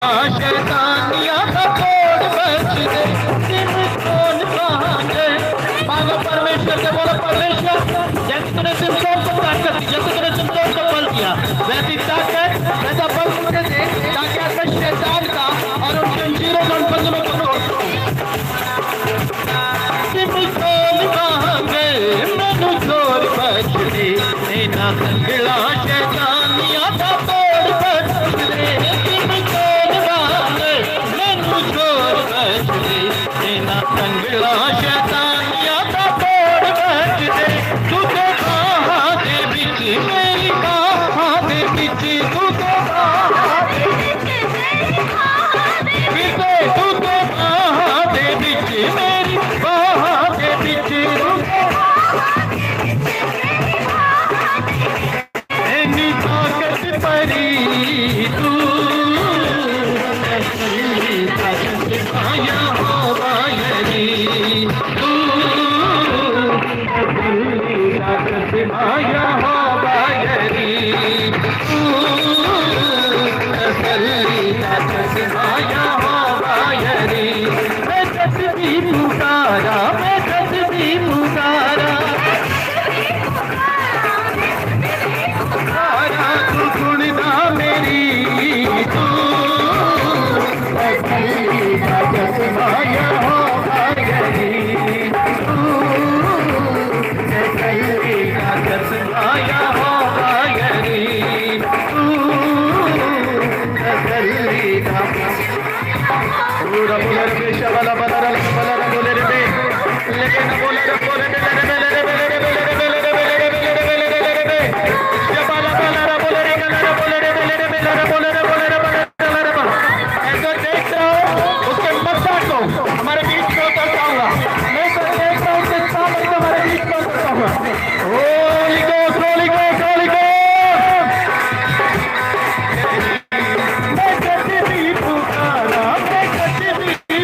शैतानिया का कोड बच दे सिम कौन मांगे मांगो परमेश्वर से बोलो परमेश्वर जैसे तूने सिमसोन को ताकत दी जैसे तूने सिमसोन को बल दिया वैसी ताकत वैसा बल मुझे दे ताकि मैं शैतान का और उन जंजीरों को उन बंधनों को तोड़ सिम कौन मांगे मैनू चोर बच दे ना संगला शैतानिया का कोड बच दे संगला शैतानिया का तोड़ बच दे तुझे बाहां दे बिच मेरी बाहां दे बिच तुझे बाहां दे बिच मेरी बाहां दे बिच तुझे बाहां दे बिच मेरी बाहां दे बिच तुझे बाहां दे बिच मेरी बाहां दे एनी ताकत परी तू आया हो बायरी तू आया हो बायरी तू आया हो बायरी मैं तस्वीर पुकारा मैं तस्वीर पुकारा तू सुनना मेरी तू माया हो बायरी माया हो बायरी पूरा बोलर में शबला बलर बलर बोलर में लेकिन बोलर बोलर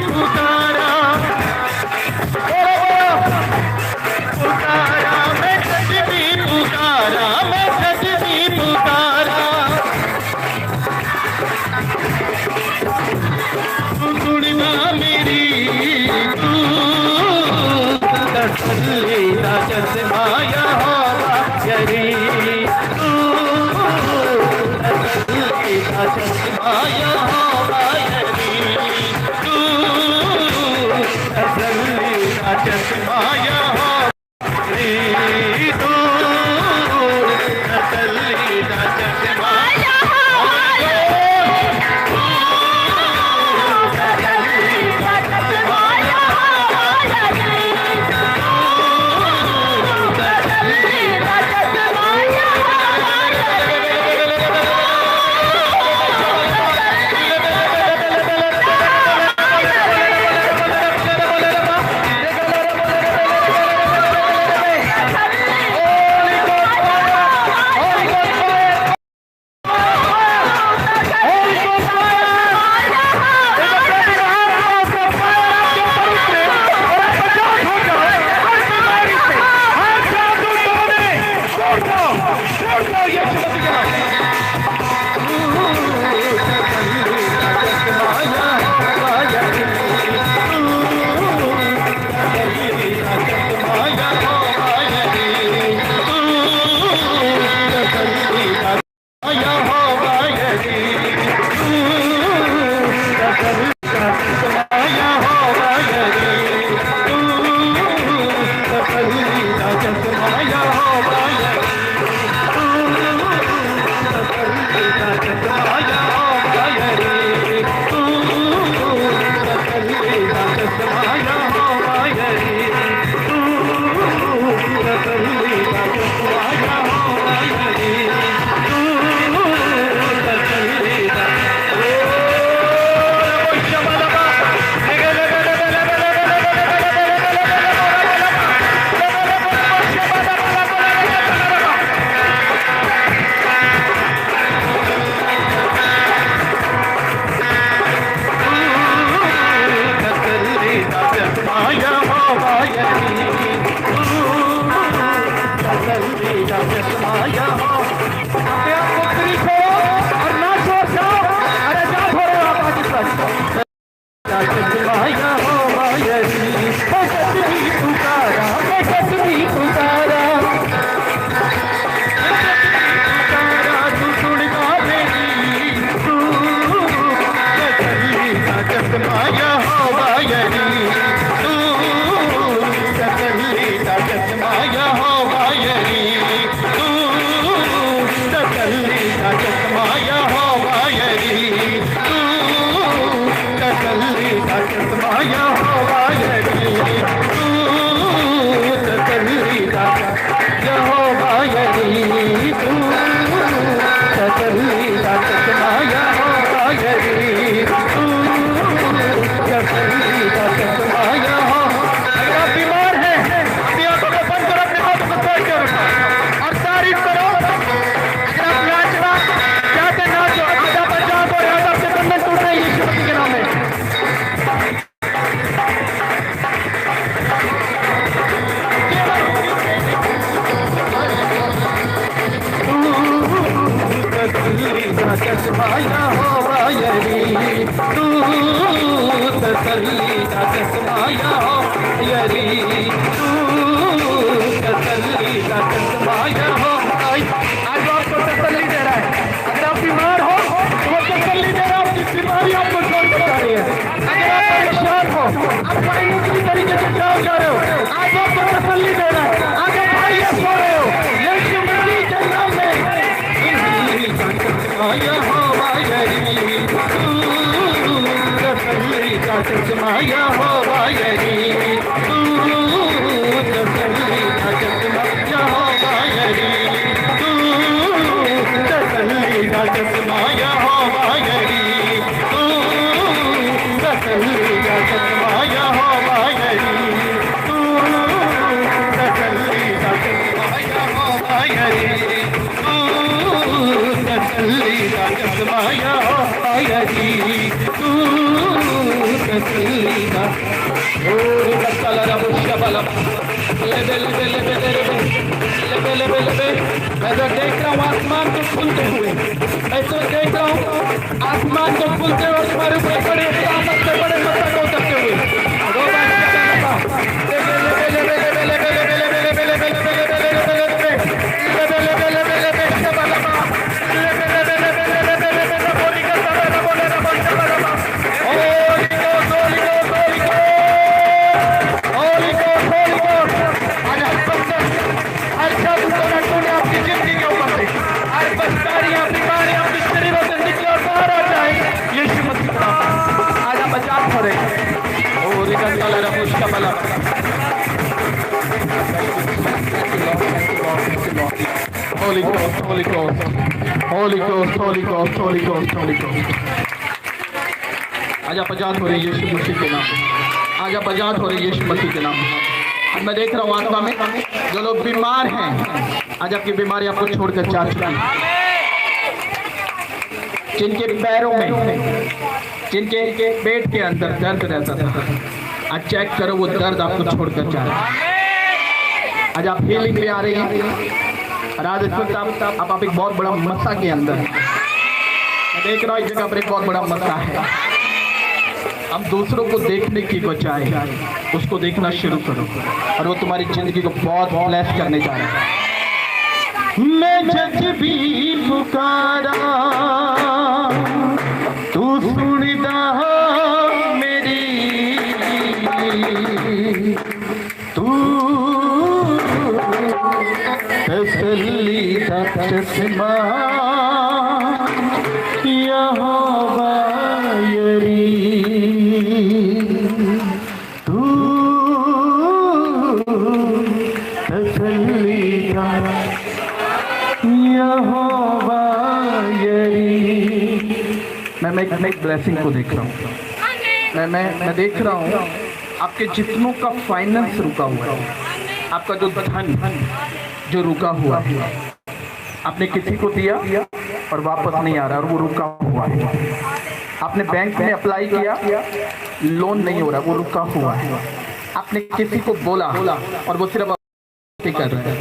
पुकारा चश्माया होगा यरी तू तसल्ली का होगा यरी तू तसल्ली का चश्माया होगा यरी तू तसल्ली का चश्माया हो। अगर आप बीमार हैं अपनी आंखों को बंद करो, अपने हाथों को खोल के रखो और तारीफ करो। अगर आप नाचना चाहते नाचो, आधा पंजाब और आधा आपसे बंधन टूट रही है यीशु मसीह के नाम में। चश्माया होगा यरी तू तसल्ली का चश्माया हो यरी तू तसल्ली का चश्माया हो। आज आपको तसल्ली दे रहा है। अगर आप बीमार हो तो वो तसल्ली दे रहा है, आपकी बीमारी आपको छोड़ कर जा रही है। अगर आप परेशान हो, आप फाइनेंशियली तरीके से क्या जा रहे हो, आज आपको तसल्ली दे रहा है। आगे भाई आप सो रहे हो, यीशु मसीह के नाम में चश्माया होगा यरी तू तसल्ली का चश्माया होगा यरी तू तसल्ली का चश्माया होगा यरी तू तसल्ली का चश्माया होगा यरी तू तसल्ली का चश्माया होगा यरी तू तसल्ली का चश्माया होगा यरी तसल्ली का चश्माया होगा यरी तू तसल्ली का। और कल रब शबल लेबे लेबे लेबे लेबे लेबे लेबे। मैं तो देख रहा हूँ आसमान को खुलते हुए, मैं तो देख रहा हूँ आसमान को खुलते और तुम्हारे ऊपर बड़े ताकत से बड़े मस्ता को उतरते हुए। दो बार Holy Ghost, Holy Ghost, Holy Ghost, Holy Ghost, Holy Ghost, Holy Ghost। आज आप आजाद हो रहे हैं यीशु मसीह के नाम। आज आप आजाद हो रहे हैं यीशु मसीह के नाम। आज मैं देख रहा हूँ आत्मा में जो लोग बीमार हैं, आज आपकी बीमारी आपको छोड़कर जा चुकी है। जिनके पैरों में, जिनके पेट के अंदर दर्द रहता था, आज चेक करो वो दर्द आपको छोड़कर जा रहा है। आज आप हीलिंग में आ रहे हैं। और आज आप एक बहुत बड़ा मस्सा के अंदर है। मैं देख रहा हूँ इस जगह पर एक बहुत बड़ा मस्सा है। हम दूसरों को देखने की बजाय उसको देखना शुरू करो और वो तुम्हारी जिंदगी को बहुत ब्लेस करने जा रहा है। मैं जब भी पुकारा तू सुनदा मेरी, तू तसल्ली का चश्मा यहोवा यरी तू तसल्ली का यहोवा यरी। मैं एक ब्लेसिंग को देख रहा हूँ। मैं देख रहा हूँ आपके जिस्मों का फाइनेंस रुका हुआ है, आपका जो धन जो रुका हुआ है, आपने किसी को दिया और वापस नहीं आ रहा और वो रुका हुआ है। आपने बैंक में अप्लाई किया, लोन नहीं हो रहा, वो रुका हुआ है। आपने किसी को बोला और वो सिर्फ कर रहा है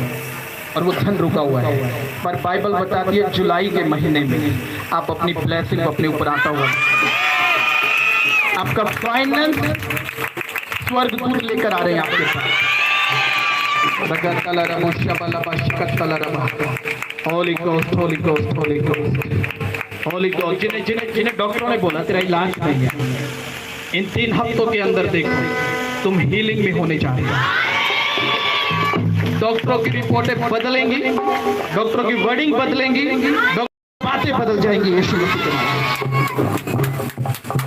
और वो धन रुका हुआ है। पर बाइबल बताती है जुलाई के महीने में आप अपनी ब्लेसिंग को अपने ऊपर आता हुआ, आपका फाइनेंस स्वर्गदूत लेकर आ रहे हैं आपके पास। Holy Ghost, Holy Ghost, Holy Ghost, Holy Ghost. जिन्हें डॉक्टरों ने बोला तेरा इलाज नहीं है, इन 3 हफ्तों के अंदर देखो तुम हीलिंग में होने जा रहे हो। डॉक्टरों की रिपोर्टें बदलेंगी, डॉक्टरों की वर्डिंग बदलेंगी, बातें बदल जाएंगी यीशु मसीह के नाम।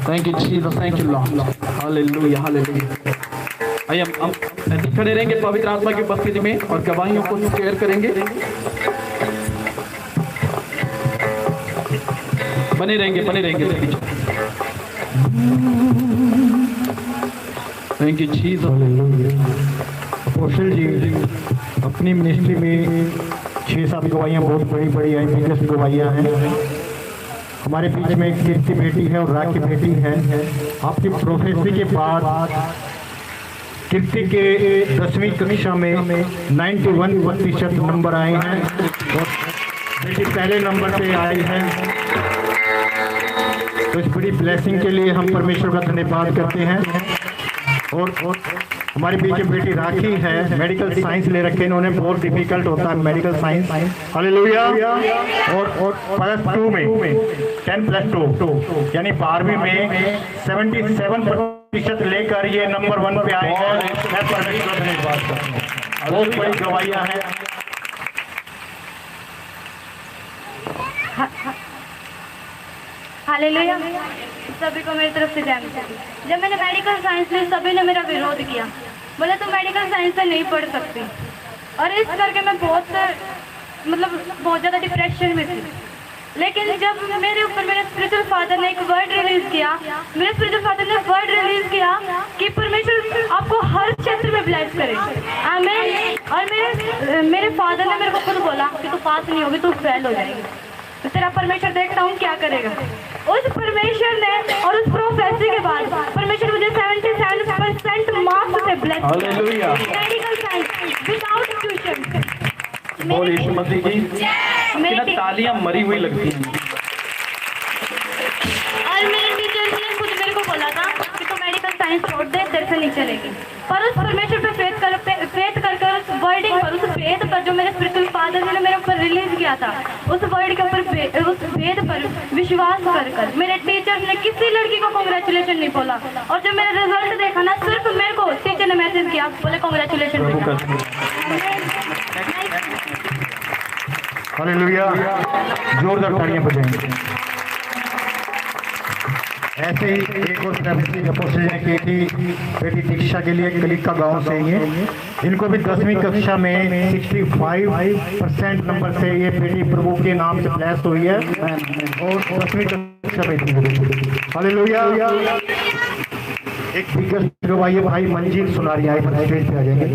Thank you Jesus, thank you Lord, hallelujah hallelujah. आइए हम ऐसे खड़े रहेंगे पवित्र आत्मा की उपस्थिति में और गवाहियों को शेयर करेंगे। बने रहेंगे थैंक यू जीसस। अपोस्टल जी अपनी मिनिस्ट्री में 6-7 गवाहियाँ बहुत बड़ी बड़ी आई, बिगेस्ट गवाहियाँ हैं। हमारे बीच में एक कीर्ति बेटी है और राखी बेटी है। आपकी प्रोफेसी के बाद कीर्ति के 10वीं कक्षा में 91% नंबर आए हैं और बेटी पहले नंबर पे आई है। तो इस बड़ी ब्लेसिंग के लिए हम परमेश्वर का धन्यवाद करते हैं। और हमारे बीच में बेटी राखी है, मेडिकल साइंस ले रखे इन्होंने, बहुत डिफिकल्ट होता है मेडिकल साइंस, हालेलुया। और +2 में 10+2 यानी 12वीं में 77% लेकर ये नंबर 1 पे आए हैं। मैं परमेश्वर का धन्यवाद करता हूं। बहुत बड़ी गवाहियां हैं। हालेलुया, सभी को मेरी तरफ से जय मसीह। जब मैंने मेडिकल साइंस ली सभी ने मेरा विरोध किया, बोले तुम मेडिकल साइंस से नहीं पढ़ सकती। और इस करके मैं बहुत ज़्यादा डिप्रेशन में थी। लेकिन जब मेरे ऊपर मेरे स्पिरिचुअल फादर ने एक वर्ड रिलीज किया, मेरे स्पिरिचुअल फादर ने वर्ड रिलीज किया कि परमेश्वर आपको हर क्षेत्र में ब्लेस करे, आमीन। और मेरे फादर ने मेरे को खुद बोला कि तू पास नहीं होगी, तू फेल हो जाएगी, तो तेरा परमेश्वर देखता हूँ क्या करेगा। उस परमेश्वर ने और उस प्रोफेसी के बाद परमेश्वर मुझे 77% मार्क्स से ब्लेस किया, मेडिकल साइंस विदाउट ट्यूशन। बोल यीशु मसीह की। मेरी तालियां मरी हुई लगती हैं। और मेरे टीचर ने खुद मेरे को बोला था कि तू मेडिकल साइंस छोड़ दे, तेरे से नहीं चलेगी। पर उस परमेश्वर पे फेथ कर उस वर्डिंग पर, उस फेथ पर जो मेरे स्पिरिचुअल फादर ने मेरे ऊपर रिलीज किया था, उस वर्ड के ऊपर, उस फेथ पर विश्वास कर मेरे टीचर ने किसी लड़की को कांग्रेचुलेशन नहीं बोला। और जब मेरा रिजल्ट देखा ना, सिर्फ मेरे को टीचर ने मैसेज किया, बोले कांग्रेचुलेशन बेटा। हालेलुया, जोरदार तालियां बजाएंगे। ऐसे ही एक और प्रोफेसी अपोस्टल ने की थी बेटी दीक्षा के लिए, कलिका गांव से ये। इनको भी 10वीं कक्षा में 65% नंबर से ये बेटी प्रभु के नाम से ब्लेस हुई है और 10वीं कक्षा में थी। हालेलुया। एक बिगेस्ट गवाही भाई मंजीत सुनारिया स्टेज पे आ जाएंगे।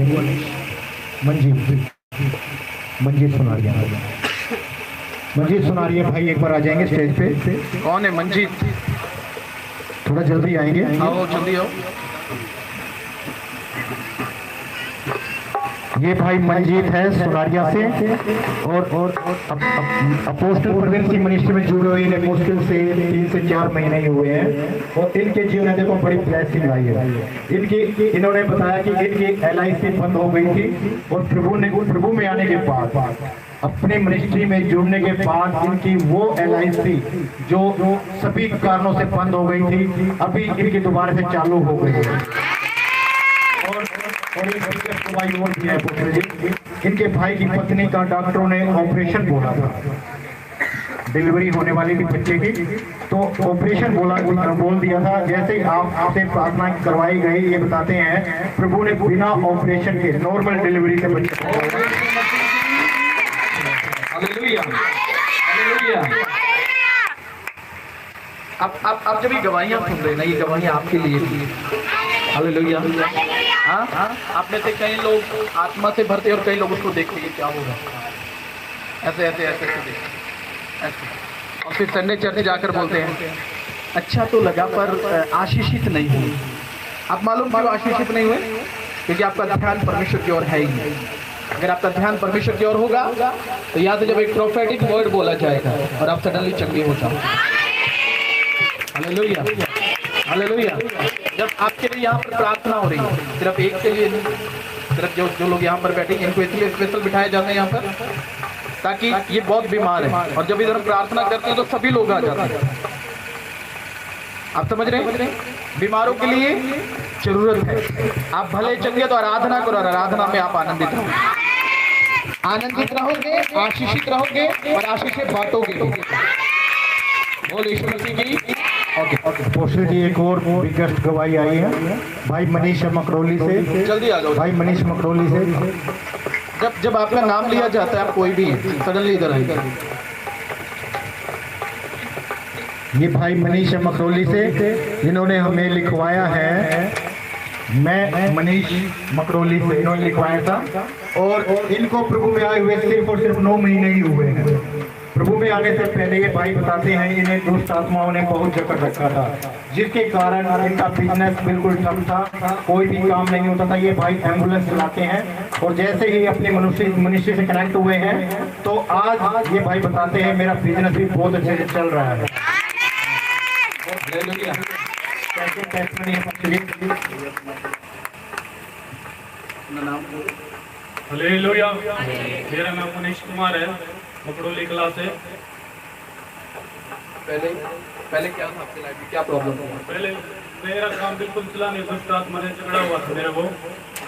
मंजीत सुनारिया भाई एक बार आ जाएंगे स्टेज पे। कौन है मंजीत? थोड़ा जल्दी आएंगे। आओ जल्दी आओ। ये भाई मंजीत है सुनारिया से और अपोस्टल प्रेगनेंसी मिनिस्ट्री में जुड़े हुए इन्हें मुश्किल से 3 से 4 महीने ही हुए हैं। और इनके जीवन में देखो बड़ी ब्लेसिंग आई है। इन्होंने बताया कि इनकी LIC बंद हो गई थी और प्रभु में आने के बाद, अपने मिनिस्ट्री में जुड़ने के बाद इनकी वो LIC जो सभी कारणों से बंद हो गई थी, अभी इनकी दोबारा से चालू हो गई है। और इनके भाई की पत्नी का डॉक्टरों ने ऑपरेशन बोला था, डिलीवरी होने वाली थी बच्चे की, तो ऑपरेशन बोल दिया था। जैसे ही आपसे प्रार्थना करवाई गई, ये बताते हैं प्रभु ने बिना ऑपरेशन के नॉर्मल डिलीवरी से बच्चे। Hallelujah hallelujah. अब जब ये गवाहियां सुन रहे ना, ये गवाहियां आपके लिए थी। हालेलुया। हाँ, आप में से कई लोग आत्मा से भरते और कई लोग उसको देखते हैं क्या होगा, ऐसे ऐसे ऐसे ऐसे, और फिर संडे चर्च जाकर बोलते हैं अच्छा तो लगा पर आशीषित नहीं हुए। आप मालूम क्यों आशीषित नहीं हुए? क्योंकि आपका ध्यान परमेश्वर की ओर है ही नहीं। अगर आपका ध्यान परमेश्वर की ओर होगा तो या तो जब एक प्रोफेटिक वर्ड बोला जाएगा और आप सडनली चंगे हो जाओ। Hallelujah hallelujah. जब आपके लिए यहाँ पर प्रार्थना हो रही है, सिर्फ एक के लिए नहीं, सिर्फ जो लोग यहाँ पर बैठे इनको इसलिए स्पेशल बिठाया जाता है यहाँ पर ताकि ये बहुत बीमार है, और जब इधर हम प्रार्थना करते हैं तो सभी लोग आ जाते हैं। आप समझ रहे हैं? बीमारों के लिए जरूरत है। आप भले चंगे तो आराधना करो, और आराधना में आप आनंदित रहोगे, आशीषित रहोगे और आशीषें बांटोगे। बोल यीशु मसीह की। पोस्टर की एक और बिगेस्ट गवाही आई है भाई मनीष मकरौली से। जल्दी आ जाओ भाई मनीष मकरौली से। जब आपका नाम लिया जाता है, आप कोई भी सडनली इधर आइए। ये भाई मनीष मकरौली से, इन्होंने हमें लिखवाया है, मैं मनीष मकरौली से इन्होंने लिखवाया था। और इनको प्रभु में आए हुए सिर्फ और सिर्फ 9 महीने ही हुए हैं। प्रभु में आने से पहले ये भाई बताते हैं इन्हें दुष्ट आत्माओं ने बहुत जकड़ रखा था, जिसके कारण इनका बिजनेस बिल्कुल ठप था, कोई भी काम नहीं होता था। ये भाई एम्बुलेंस चलाते हैं और जैसे ही अपने मनुष्य से कनेक्ट हुए हैं तो आज ये भाई बताते हैं मेरा बिजनेस भी बहुत अच्छे से चल रहा है। हालेलुया। मेरा नाम मनीष कुमार है, मकड़ोली कला से। पहले क्या था आपकी लाइफ में, क्या प्रॉब्लम था? पहले मेरा काम बिल्कुल चला नहीं, दुष्ट आत्मा ने झगड़ा हुआ था मेरे को।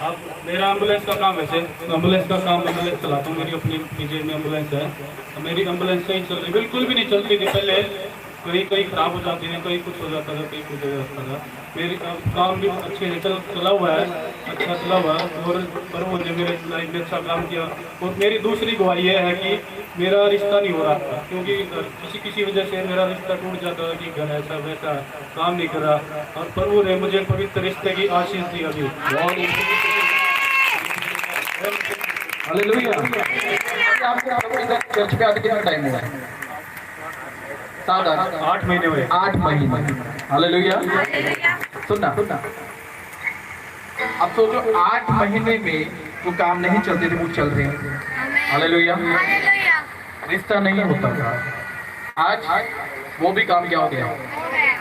अब मेरा एम्बुलेंस का काम है, एम्बुलेंस का काम एम्बुलेंस चलाता हूँ, मेरी अपनी निजी में एम्बुलेंस है। मेरी एम्बुलेंस सही चल रही, बिल्कुल भी नहीं चलती थी पहले, कहीं खराब हो जाती है, कहीं कुछ हो जाता था, कहीं कुछ हो जाता था। मेरी काम भी अच्छे से चला हुआ है, अच्छा चला हुआ है। और प्रभु ने मेरे लाइफ में अच्छा काम किया। और मेरी दूसरी गवाही यह है कि मेरा रिश्ता नहीं हो रहा था, क्योंकि किसी वजह से मेरा रिश्ता टूट जाता था कि घर ऐसा वैसा काम नहीं कर रहा। और प्रभु ने मुझे पवित्र रिश्ते की आशीष दी अभी। हालेलुया। आपको चर्च पे आते कितना टाइम हुआ? 8 महीने हुए। 8 महीने। हालेलुया। सुनना, अब सोचो 8 महीने में वो काम नहीं चलते थे, वो चल रहे हैं। हालेलुया। रिश्ता नहीं होता था, आज वो भी काम क्या हो गया?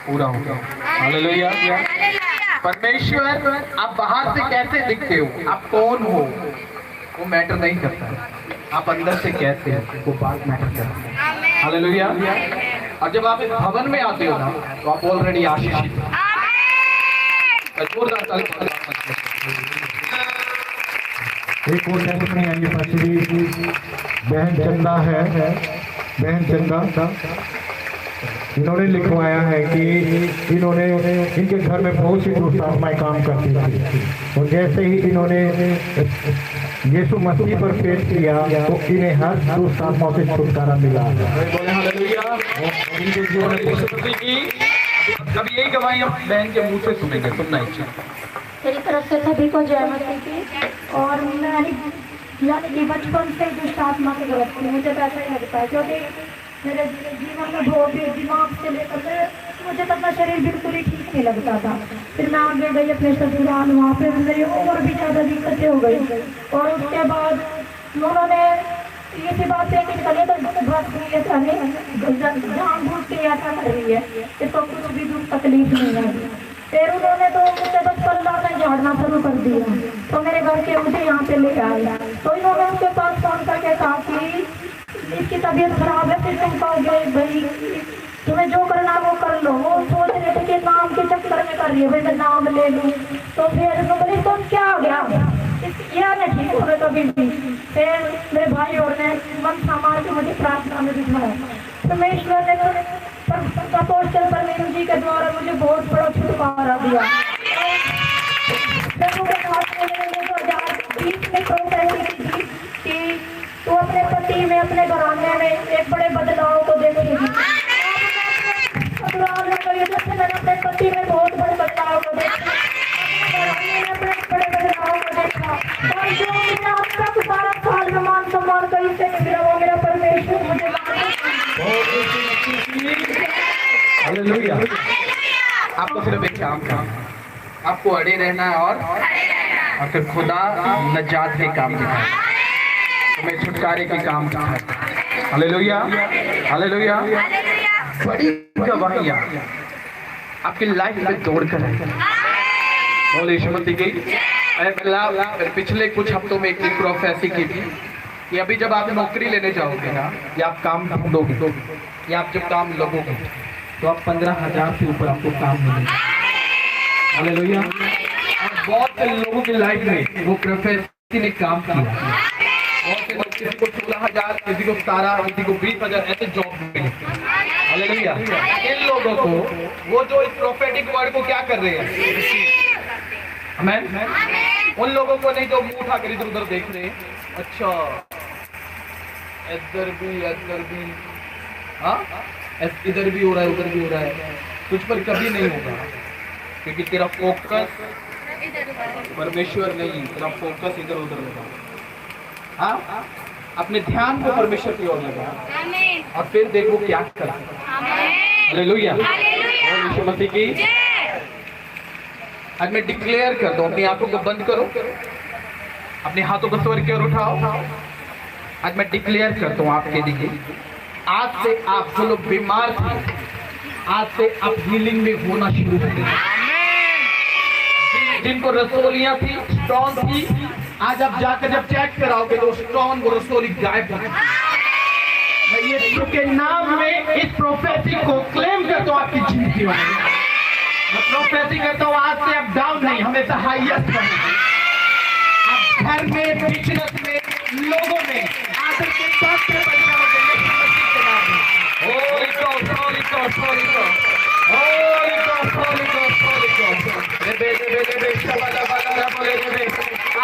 पूरा हो गया। हालेलुया। परमेश्वर, आप बाहर से कैसे दिखते हो, आप कौन हो, वो मैटर नहीं करता, आप अंदर से कैसे हो वो बात मैटर करता है। हालेलुया। और जब आप इस भवन में आते हो ना, तो आप ऑलरेडी आशीषित हो। जोरदार ताली। एक और टेस्टमनी एनिवर्सरी बहन चंदा है, बहन चंदा इन्होंने लिखवाया है कि इन्होंने इनके घर में बहुत सी दुष्ट आत्माएं काम करती थी और जैसे ही इन्होंने यीशु मसीह पर पेश किया तो इन्हें हर दुष्ट आत्माओं से छुटकारा मिला। अब यही गवाही हम बहन के मुंह से सुनेंगे, सुनना इच्छा। मेरी तरफ से सभी को जय मसीह की। और मेरी यानी कि बचपन से दुष्ट आत्मा से गलत थी, मुझे तो ऐसा ही लगता है, क्योंकि मेरे जीवन में बहुत ही दिमाग से लेकर मुझे तो अपना शरीर बिल्कुल ही ठीक नहीं लगता था। फिर मैं आगे गई अपने ससुराल, वहाँ पे मेरी और भी ज़्यादा दिक्कतें हो गई। और उसके बाद उन्होंने ये सी बात है कि चलिए तो बस ये था नहीं, जानबूझ के ऐसा कर रही है, इसको कुछ भी दुख तकलीफ नहीं है। फिर उन्होंने तो मुझे बस पल्ला में झाड़ना शुरू कर दिया, तो मेरे घर के मुझे यहाँ पे ले आया। तो इन्होंने उसके पास फोन करके कहा कि इसकी तबीयत खराब है, फिर तुम कहोगे भाई तुम्हें जो करना वो कर लो। वो सोच रहे थे कि नाम के चक्कर में कर रही है, भाई मैं नाम ले लूँ। तो फिर बोले तो क्या हो गया, यह नहीं ठीक हो रहा कभी भी। फिर मेरे भाई और ने मन संभाल के मुझे प्रार्थना में बिठाया। परमेश्वर ने अपोस्टल परमेश्वर जी के द्वारा मुझे बहुत बड़ा छुटकारा दिया। फिर मुझे 2020 में प्रोफेसी की कि तो अपने पति में, अपने घराने में एक बड़े बदलाव को देखेगी। मैंने अपने पति में बहुत बड़े बदलाव को देखा, अपने बड़े बदलाव को देखा। और जो मैंने अब तक 12 साल में मान सम्मान कहीं से नहीं मिला, वो मेरा परमेश्वर मुझे। हालेलुया। आपको सिर्फ एक काम था, आपको अड़े रहना है और फिर खुदा नजात के काम दिखाए, तुम्हें छुटकारे के काम दिखाए। हालेलुया। हालेलुया। बड़ी गवाहियां आपकी लाइफ में दौड़ कर है। बोले यीशु मसीह की। पिछले कुछ हफ्तों में एक प्रोफेसी की थी कि अभी जब आप नौकरी लेने जाओगे ना, या आप काम ढूंढोगे, या आप जब काम लगोगे, तो आप 15,000 से ऊपर आपको काम मिलेगा। हालेलुया। बहुत से लोगों की लाइफ में वो प्रोफेसी ने काम किया। बहुत से लोग, किसी को 16,000, किसी को 17, किसी को 20,000 ऐसे जॉब मिले। हालेलुया। इन लोगों को वो जो इस प्रोफेटिक वर्ड को क्या कर रहे हैं, आमीन। उन लोगों को नहीं जो मुंह उठा कर इधर उधर देख रहे हैं, अच्छा इधर भी हाँ इधर भी हो रहा है उधर भी हो रहा है, तुझ पर कभी नहीं होगा, क्योंकि तेरा फोकस परमेश्वर नहीं, तेरा फोकस इधर उधर होगा। हाँ, अपने ध्यान को परमेश्वर की ओर लगा और फिर देखो क्या कर। हालेलुया, यीशु मसीह की। आज मैं डिक्लेयर कर दूं, अपनी आंखों को बंद करो, अपने हाथों को स्वर की ओर उठाओ। आज मैं डिक्लेयर करता हूं आपके लिए, आज से आप जो लोग बीमार थे, आज से आप हीलिंग में होना शुरू हो गए। जिनको रसोलियां थी, स्ट्रॉन्ग थी, आज आप जाकर जब चेक कराओगे तो स्ट्रॉन्ग और रसोली गायब हो गई। मैं यीशु के नाम में इस प्रोफेसी को क्लेम करता हूं आपकी जिंदगी में। मैं प्रोफेसी करता हूं आज से आप डाउन नहीं, हमेशा हाईएस्ट बनेंगे। आप घर में, बिजनेस में, लोगों में आदर के साथ बन जाओगे। Holi God, Holi God, Holi God, Holi God, Holi God, Holi God.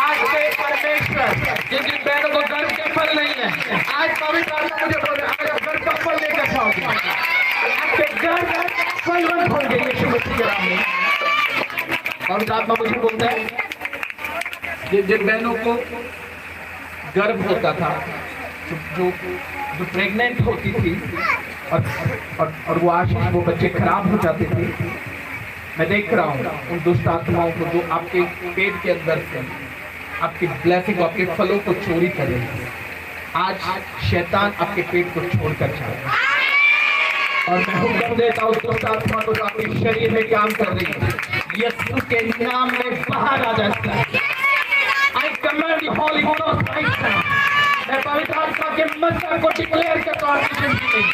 आज से परमेश्वर जिन जिन बहनों को गर्भ के फल नहीं है, आज पवित्र आत्मा मुझे बोल रहा है, गर्भ का फल लेकर खाओगे, आपके गर्भ फलवंत होंगे यीशु मसीह के नाम में। पवित्र आत्मा मुझे बोलता है, जिन बहनों को गर्भ होता था, जो प्रेग्नेंट होती थी और वो आशीष वो बच्चे खराब हो जाते थे, मैं देख रहा हूँ उन दुष्ट आत्माओं को जो आपके पेट के अंदर से आपकी ब्लेसिंग, आपके फलों को चोरी कर रही है। आज शैतान आपके पेट को छोड़कर जाए और मैं हुक्म देता हूँ दुष्ट आत्मा को जो आपके शरीर में काम कर रही है, यीशु के नाम में बाहर आ जाए। I command the Holy Ghost right now. मैं पवित्र आत्मा के मंत्र को डिक्लेयर करता हूँ आपकी जिंदगी में।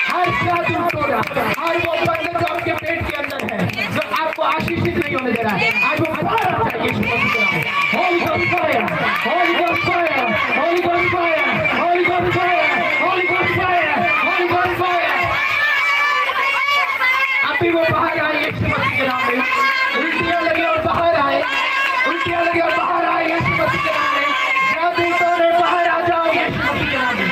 हर जादू टोना, हर वो बंधन जो आपके पेट के अंदर है, जो आपको आशीषित नहीं होने दे रहा है, आज वो बाहर आ जाए यीशु मसीह के नाम में। Holy Ghost fire, Holy Ghost fire, Holy Ghost fire, Holy Ghost fire, Holy Ghost fire, Holy Ghost fire। अभी वो बाहर आए यीशु मसीह के नाम में। उल्टियां लगी और बाहर आए, उल्टियां लगी और बाहर आए यीशु मसीह के नाम में। जादू टोने बाहर आ जाओ यीशु मसीह के नाम में।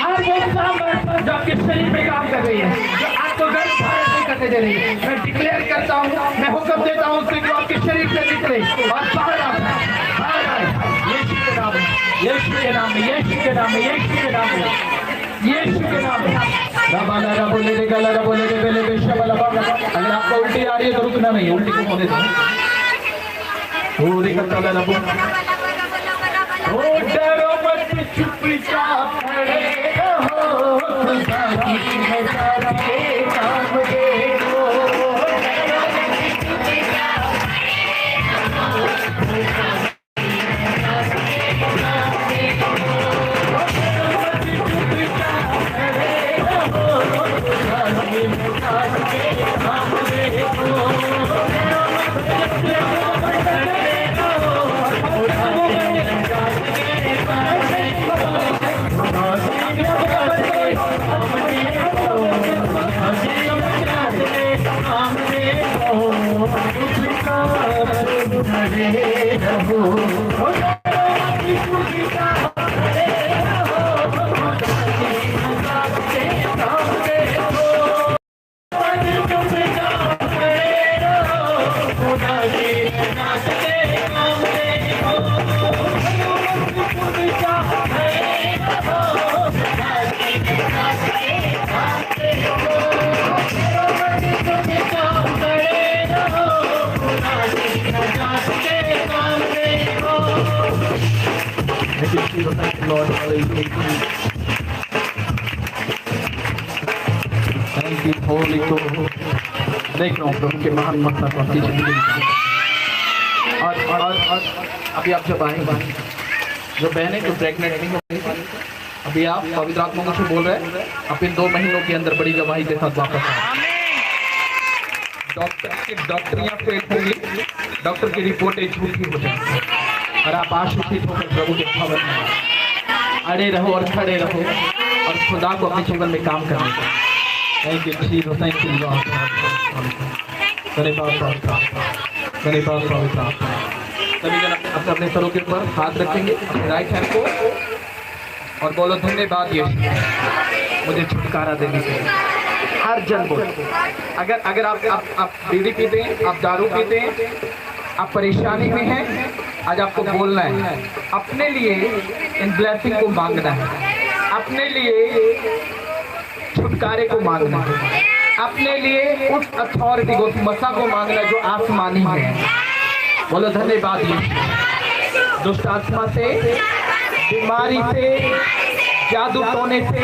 हर वो सामर्थ जो आपके शरीर में काम कर रही है, जो आपको गर्भ धारण नहीं करने दे रही है, मैं डिक्लेयर करता हूँ, मैं हुक्म देता हूँ कि जो आपके शरीर से निकले और बाहर आ जाए, बाहर आए यीशु के नाम में, यीशु के नाम में, यीशु के नाम में, यीशु के नाम में, यीशु के नाम में। रबाला रबोले दे गला रबोले दे बेले बेशबला बाबा। अगर आपको उल्टी आ रही है तो रुकना नहीं, उल्टी को होने दो। ओ रे कतला रबो, ओ डरो मत चुपचाप खड़े रहो, खुदा की नज़र के काम देखो। देख रहा हूँ प्रभु के महान मतलब आपकी जिंदगी में। और अभी आप जब आएंगे, जो बहनें जो प्रेग्नेंट नहीं होंगी, अभी आप पवित्र आत्मा को बोल रहे हैं, आप इन 2 महीनों के अंदर बड़ी गवाही के साथ वापस आए। डॉक्टर की डॉक्टरियाँ फेल होंगी, डॉक्टर की रिपोर्टें झूठी हो जाएंगी और आप आशीषित होकर प्रभु के भवन में अड़े रहो और खड़े रहो और खुदा को अपने जीवन में काम करने का। Thank you Jesus, thank you Lord. धन्यवाद पवित्र आत्मा। सभी जन अपने अपने सरों के ऊपर हाथ रखेंगे, अपने राइट हैंड को, और बोलो धन्यवाद यीशु मुझे छुटकारा देने के लिए। हर जन बोलो। अगर आप बीड़ी पीते हैं, आप दारू पीते हैं, आप परेशानी में हैं, आज आपको बोलना है, अपने लिए इन ब्लेसिंग को मांगना है, अपने लिए छुटकारे को मांगना है, अपने लिए उस अथॉरिटी को, उस मसा को मांगना जो आसमानी है। बोलो धन्यवाद यीशु। दुष्ट आत्मा से, बीमारी से, जादू टोने से,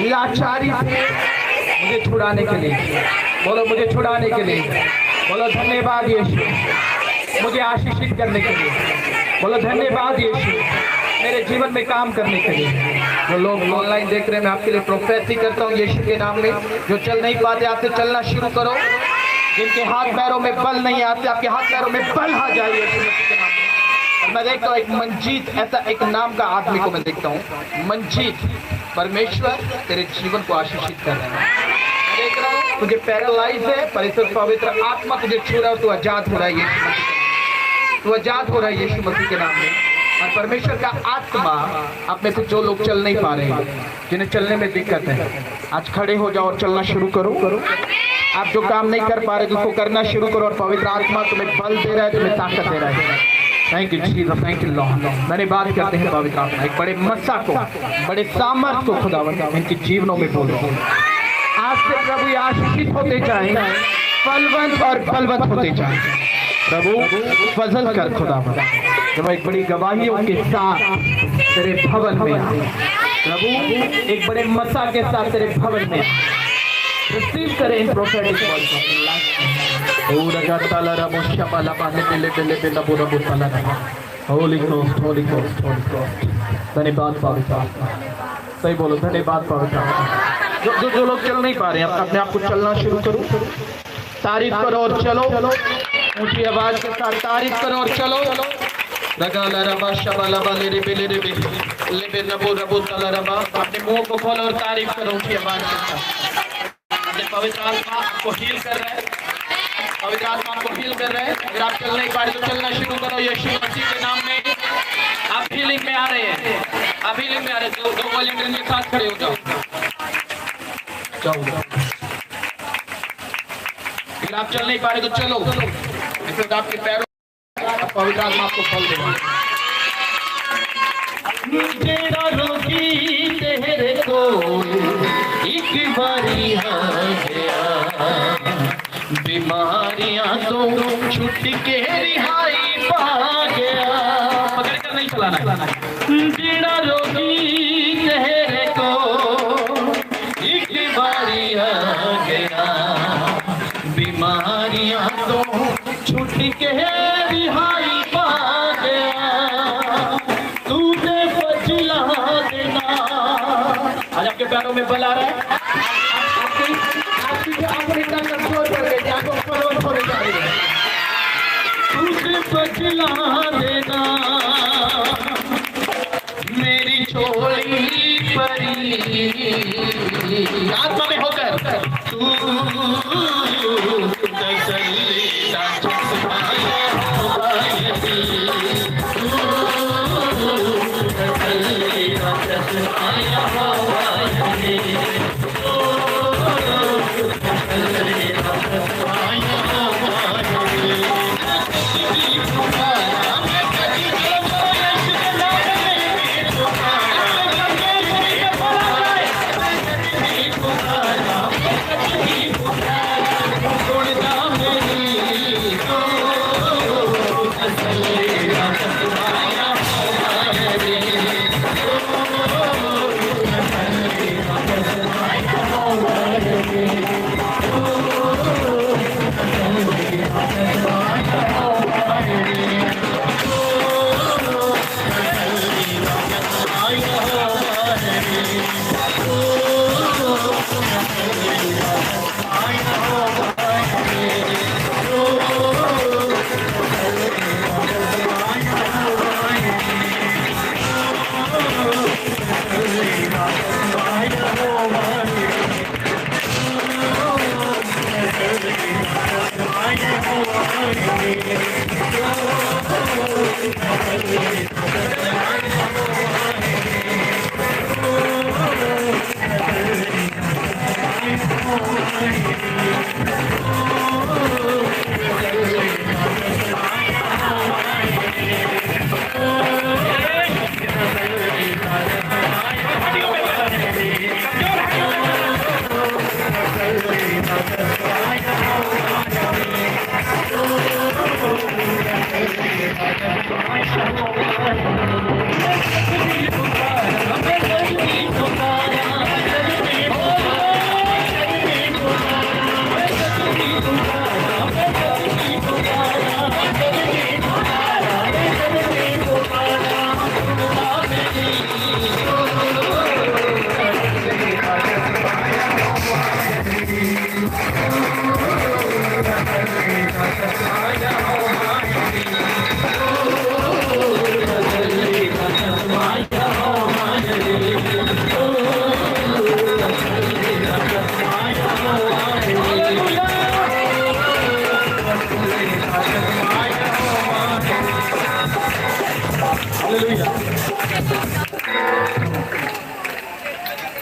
लाचारी से मुझे छुड़ाने के लिए। बोलो मुझे छुड़ाने के लिए। बोलो धन्यवाद यीशु मुझे आशीषित करने के लिए। बोलो धन्यवाद यीशु मेरे जीवन में काम करने के लिए। जो लोग ऑनलाइन देख रहे हैं, मैं आपके लिए प्रोफेसी करता हूँ यीशु के नाम में। जो चल नहीं पाते, आपसे चलना शुरू करो। जिनके हाथ पैरों में बल नहीं आते, आपके हाथ पैरों में बल आ जाए यीशु मसीह के नाम में। और मैं देखता हूँ एक मंजीत, ऐसा एक नाम का आदमी को मैं देखता हूँ, मंजीत। परमेश्वर तेरे जीवन को आशीषित कर रहे हैं। देख रहा हूँ तुझे पैरालाइज है, पर पवित्र आत्मा तुझे छू रहा है, तू आजाद हो रहा है यीशु मसीह के नाम में। तू आजाद हो रहा है यीशु मसीह के नाम में। और परमेश्वर का आत्मा आप में से जो लोग चल नहीं पा रहे हैं, जिन्हें चलने में दिक्कत है, आज खड़े हो जाओ और चलना शुरू करो। आप जो काम नहीं कर पा रहे उसको करना शुरू करो, और पवित्र आत्मा तुम्हें बल दे रहा है, तुम्हें ताकत दे रहा है। Thank you Jesus, thank you Lord. मैंने बात करते हैं पवित्र आत्मा, एक बड़े मस्सा को, बड़े सामर्थ को खुदावंद इनके जीवनों में बोलो। आज से प्रभु आशीषित होते जाएं, फलवंत और बलवंत होते जाएं। प्रभु फजल कर खुदावंद, जब एक बड़ी गवाहियों के साथ तेरे भवन में आए प्रभु, एक बड़े मसा के साथ तेरे भवन में रिसीव करें in prophetic words of Holy Ghost, Holy Ghost, Holy Ghost. धन्यवाद पवित्र आत्मा। सही बोलो धन्यवाद पवित्र आत्मा। जो लोग चल नहीं पा रहे हैं, अपने आप को चलना शुरू करो, तारीफ करो और चलो। ऊंची आवाज के साथ तारीफ करो और चलो। अपने मुंह को खोलो और तारीफ करो ऊंची आवाज के साथ। पवित्र आत्मा आपको हील कर रहा है, पवित्र आत्मा आपको हील कर रहे हैं। अगर आप चल नहीं पा रहे तो चलना शुरू करो यीशु मसीह के नाम में। आप हीलिंग में आ रहे हैं, आप हीलिंग में आ रहे हैं। दो वॉलंटियर के साथ खड़े हो जाओ। अगर आप चल नहीं पा रहे तो चलो, इसमें आपके पैरों पवित्र आत्मा आपको फल देगा। तेरा रोगी तेरे को एक बारी आ गया, बीमारियां तो छुट के रिहाई पा गया। पकड़ कर नहीं चलाना। तेरा रोगी तेरे को एक बारी आ गया, बीमारियां तो छुट के रिहाई पा गया। तूने बचला देना। आज आपके पैरों में बल आ रहा है। तुझे बचला देना, मेरी छोड़ी परी आत्मा में होकर तू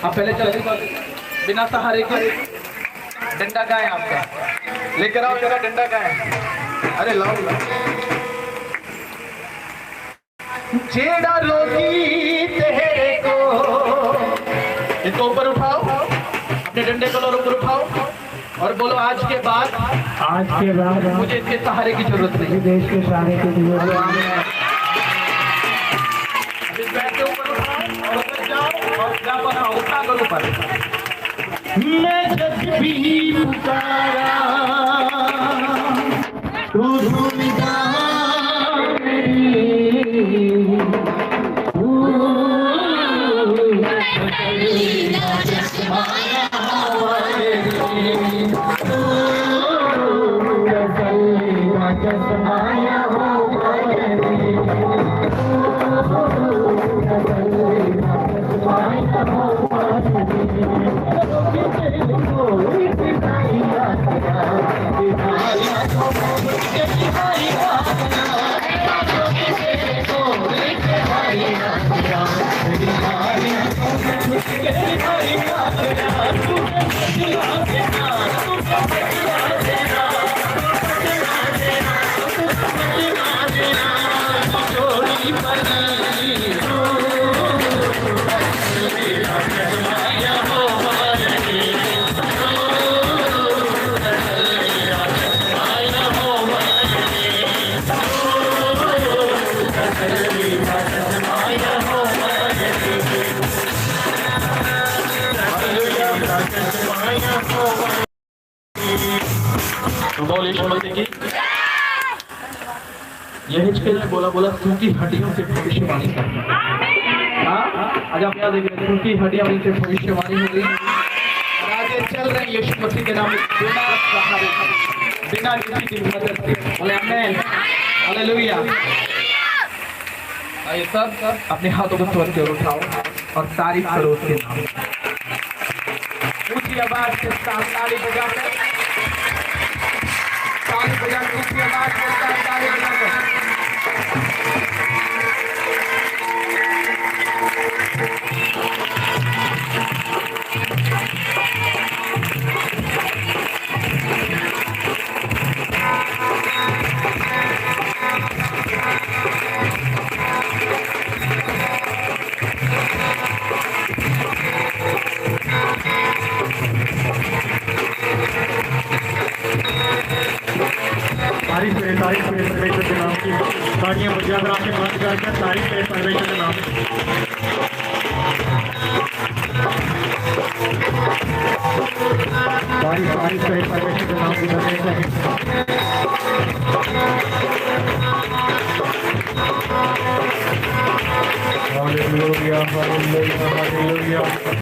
आप पहले चले बिना सहारे के डंडा का है आपका, लेकर आओ जरा डंडा का है। अरे लाओ जेड़ा रोगी तेरे को, इसको ऊपर उठाओ, अपने डंडे को ऊपर उठाओ और बोलो आज के बाद मुझे इसके सहारे की जरूरत नहीं, देश के सहारे की जरूरत नहीं। मैं जब भी पुकारा तू ढूंढता यही बोला सूखी हड्डियों से भविष्यवाणी करना। आज आप क्या देख रहे हैं, सूखी हड्डियों से भविष्यवाणी हो गई और आगे चल रहे हैं यीशु मसीह के नाम में बिना सहारे, बिना किसी की मदद के। बोले आमीन, हालेलुया। आइए सब अपने हाथों को स्वर से उठाओ और तारीफ करो उसके नाम। ऊंची आवाज के साथ ताली बजाकर, ताली बजाकर ऊंची आवाज के साथ ताली बजाकर। तारीफ करें परमेश्वर के नाम की तालियां बजाकर आपके पास जाकर तारीफ करें परमेश्वर के नाम की। तारीफ करें परमेश्वर के नाम की। Hallelujah, hallelujah, hallelujah.